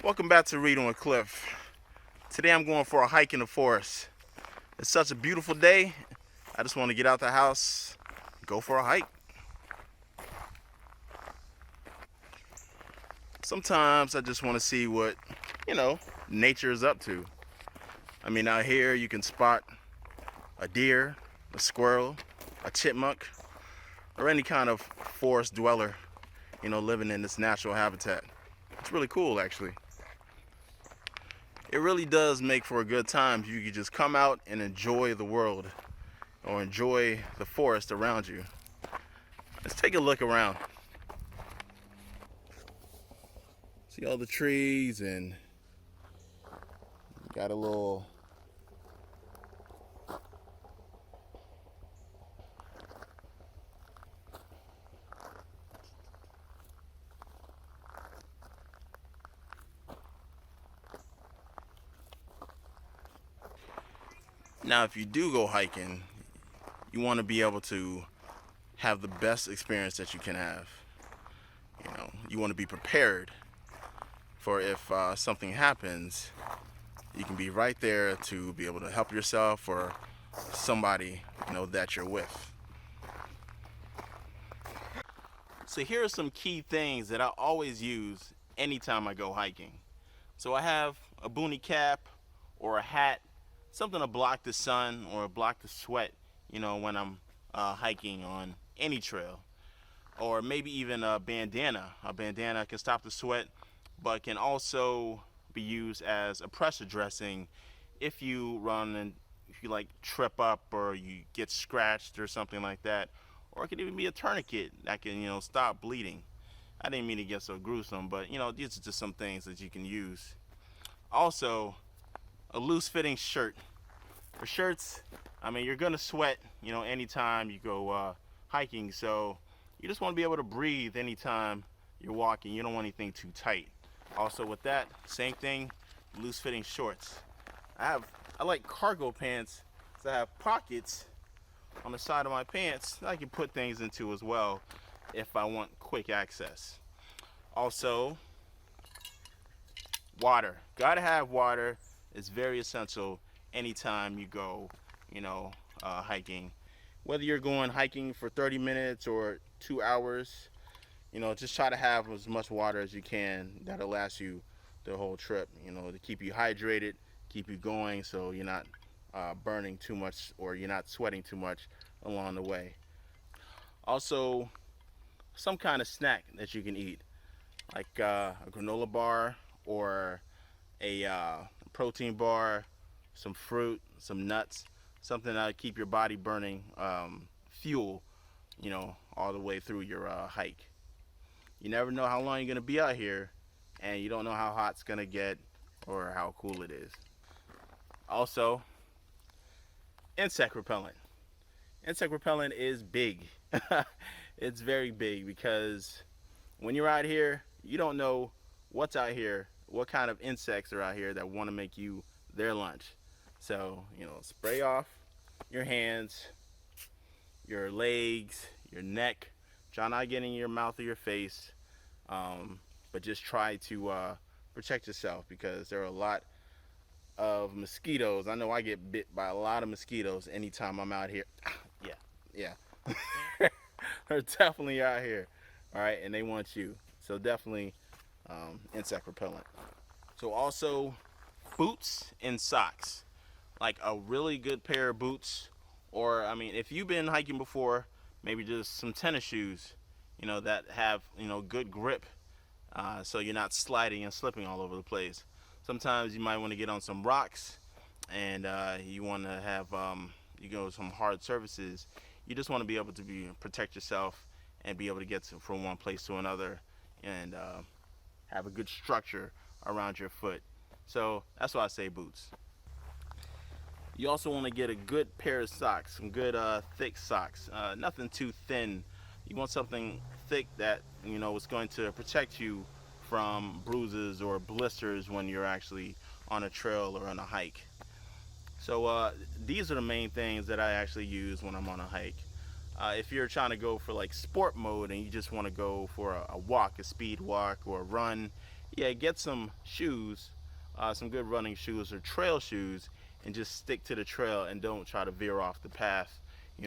Welcome back to Reading with Cliff. Today I'm going for a hike in the forest. It's such a beautiful day. I just want to get out the house, go for a hike. Sometimes I just want to see what, you know, nature is up to. I mean, out here you can spot a deer, a squirrel, a chipmunk, or any kind of forest dweller, living in this natural habitat. It's really cool, actually. It really does make for a good time if you can just come out and enjoy the world or enjoy the forest around you. Let's take a look around. See all the trees and got a little now if you do go hiking, you want to be able to have the best experience that you can have. You want to be prepared for if something happens, you can be right there to be able to help yourself or somebody that you're with. So here are some key things that I always use anytime I go hiking. So I have a boonie cap or a hat, something to block the sun or block the sweat, when I'm hiking on any trail. Or maybe even a bandana. A bandana can stop the sweat, but can also be used as a pressure dressing if you run and if you like trip up or you get scratched or something like that. Or it could even be a tourniquet that can stop bleeding. I didn't mean to get so gruesome, but these are just some things that you can use. Also, a loose fitting shirt. For shirts, I mean, you're gonna sweat anytime you go hiking, so you just want to be able to breathe anytime you're walking. You don't want anything too tight. Also with that, same thing, loose fitting shorts. I like cargo pants that have pockets on the side of my pants that I can put things into as well if I want quick access. Also, water. Gotta have water. It's very essential anytime you go, hiking. Whether you're going hiking for 30 minutes or 2 hours, just try to have as much water as you can that'll last you the whole trip, to keep you hydrated, keep you going so you're not burning too much or you're not sweating too much along the way. Also, some kind of snack that you can eat, like a granola bar or a protein bar, some fruit, some nuts, something that'll keep your body burning fuel, all the way through your hike. You never know how long you're going to be out here, and you don't know how hot it's going to get or how cool it is. Also, insect repellent. Insect repellent is big. It's very big because when you're out here, you don't know what's out here, what kind of insects are out here that want to make you their lunch. So, spray off your hands, your legs, your neck. Try not getting in your mouth or your face, but just try to protect yourself because there are a lot of mosquitoes. I know I get bit by a lot of mosquitoes anytime I'm out here. Yeah. They're definitely out here, all right, and they want you. So definitely insect repellent. So also boots and socks, like a really good pair of boots, or I mean, if you've been hiking before, maybe just some tennis shoes, that have good grip, so you're not sliding and slipping all over the place. Sometimes you might want to get on some rocks, and you want to have some hard surfaces. You just want to be able to protect yourself and be able to get from one place to another, and have a good structure around your foot. So that's why I say boots. You also want to get a good pair of socks, some good thick socks, nothing too thin. You want something thick that is going to protect you from bruises or blisters when you're actually on a trail or on a hike. So these are the main things that I actually use when I'm on a hike. If you're trying to go for like sport mode and you just want to go for a walk, a speed walk or a run, yeah, get some shoes, some good running shoes or trail shoes, and just stick to the trail and don't try to veer off the path,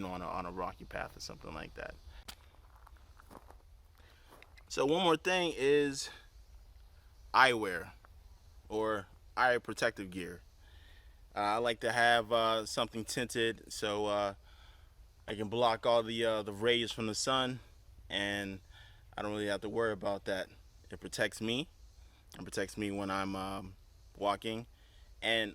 on a rocky path or something like that. So one more thing is eyewear or eye protective gear. I like to have something tinted so I can block all the rays from the sun, and I don't really have to worry about that. It protects me. It protects me when I'm walking. And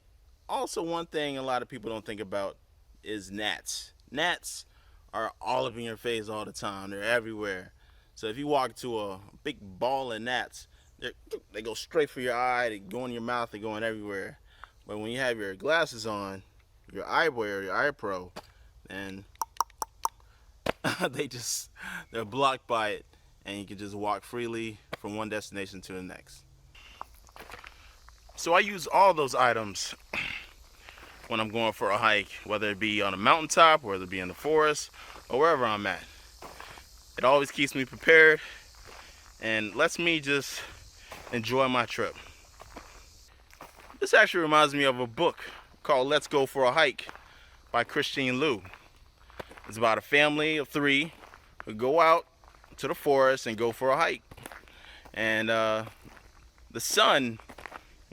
also, one thing a lot of people don't think about is gnats. Gnats are all up in your face all the time. They're everywhere. So if you walk to a big ball of gnats, they go straight for your eye. They go in your mouth. They going everywhere. But when you have your glasses on, your eyewear, your eye pro, then they're blocked by it, and you can just walk freely from one destination to the next. So I use all those items when I'm going for a hike, whether it be on a mountaintop, whether it be in the forest, or wherever I'm at. It always keeps me prepared and lets me just enjoy my trip. This actually reminds me of a book called Let's Go for a Hike by Christine Liu. It's about a family of 3 who go out to the forest and go for a hike. And the son,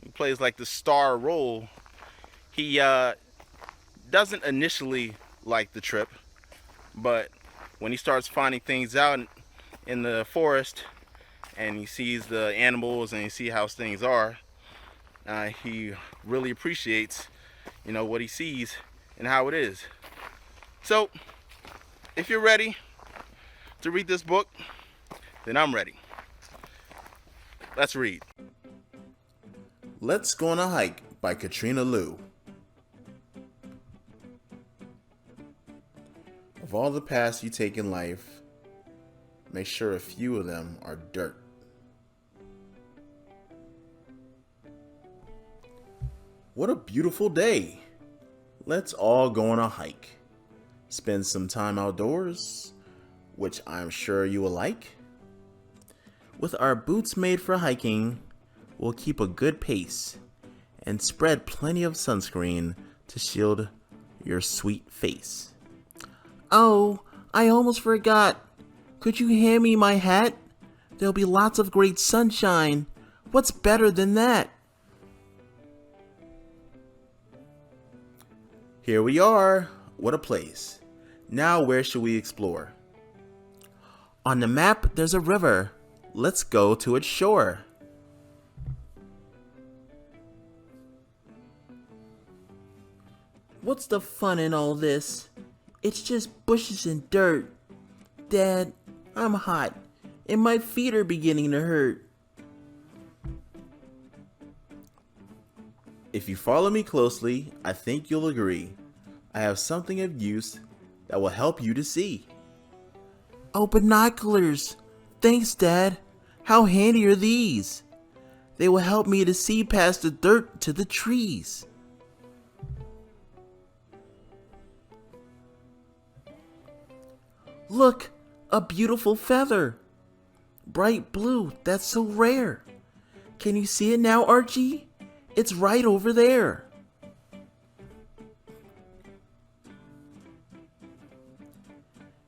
who plays like the star role, he doesn't initially like the trip, but when he starts finding things out in the forest and he sees the animals and he sees how things are, he really appreciates, what he sees and how it is. So, if you're ready to read this book, then I'm ready. Let's read. Let's Go on a Hike by Katrina Liu. Of all the paths you take in life, make sure a few of them are dirt. What a beautiful day! Let's all go on a hike. Spend some time outdoors, which I'm sure you will like. With our boots made for hiking, we'll keep a good pace and spread plenty of sunscreen to shield your sweet face. Oh, I almost forgot. Could you hand me my hat? There'll be lots of great sunshine. What's better than that? Here we are. What a place. Now where should we explore? On the map, there's a river. Let's go to its shore. What's the fun in all this? It's just bushes and dirt. Dad, I'm hot, and my feet are beginning to hurt. If you follow me closely, I think you'll agree. I have something of use that will help you to see. Oh, binoculars! Thanks, Dad. How handy are these? They will help me to see past the dirt to the trees. Look, a beautiful feather. Bright blue, that's so rare. Can you see it now, Archie? It's right over there.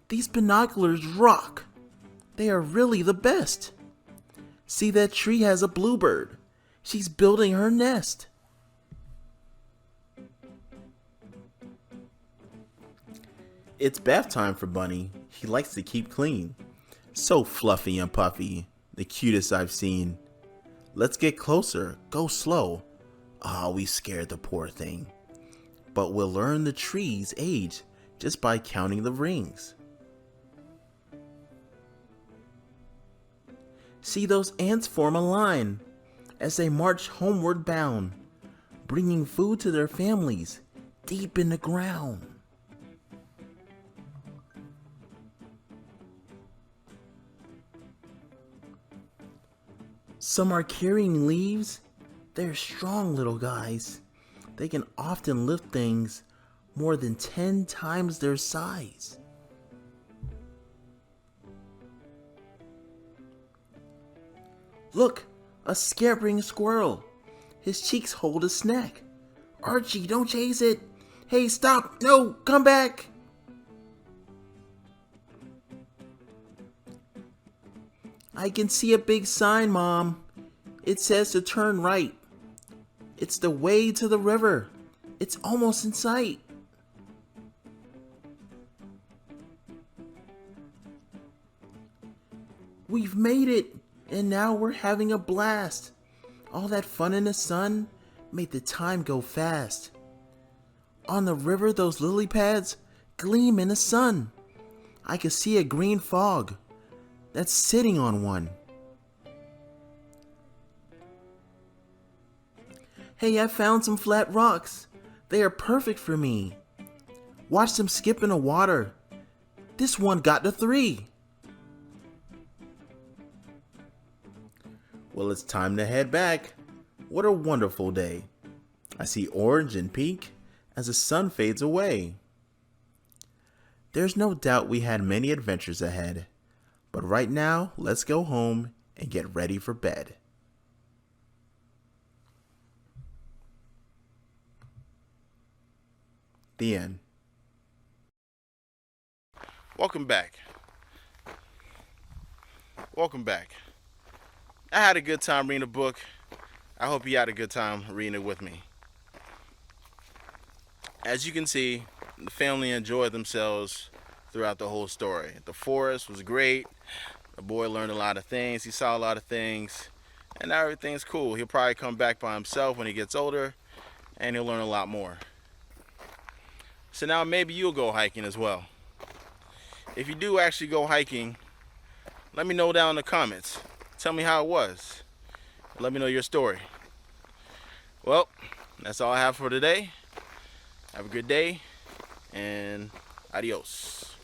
These binoculars rock. They are really the best. See, that tree has a bluebird. She's building her nest. It's bath time for Bunny. He likes to keep clean. So fluffy and puffy, the cutest I've seen. Let's get closer, go slow. Ah, we scared the poor thing. But we'll learn the tree's age just by counting the rings. See, those ants form a line as they march homeward bound, bringing food to their families deep in the ground. Some are carrying leaves. They're strong little guys. They can often lift things more than 10 times their size. Look, A scampering squirrel. His cheeks hold a snack. Archie, don't chase it. Hey, stop. No, come back. I can see a big sign, Mom. It says to turn right. It's the way to the river. It's almost in sight. We've made it, and now we're having a blast. All that fun in the sun made the time go fast. On the river, those lily pads gleam in the sun. I can see a green fog that's sitting on one. Hey, I found some flat rocks. They are perfect for me. Watch them skip in the water. This one got to 3. Well, it's time to head back. What a wonderful day. I see orange and pink as the sun fades away. There's no doubt we had many adventures ahead, but right now, let's go home and get ready for bed. The end. Welcome back. Welcome back. I had a good time reading the book. I hope you had a good time reading it with me. As you can see, the family enjoyed themselves throughout the whole story. The forest was great. The boy learned a lot of things. He saw a lot of things. And now everything's cool. He'll probably come back by himself when he gets older, and he'll learn a lot more. So now maybe you'll go hiking as well. If you do actually go hiking, let me know down in the comments. Tell me how it was. Let me know your story. Well, that's all I have for today. Have a good day, and adios.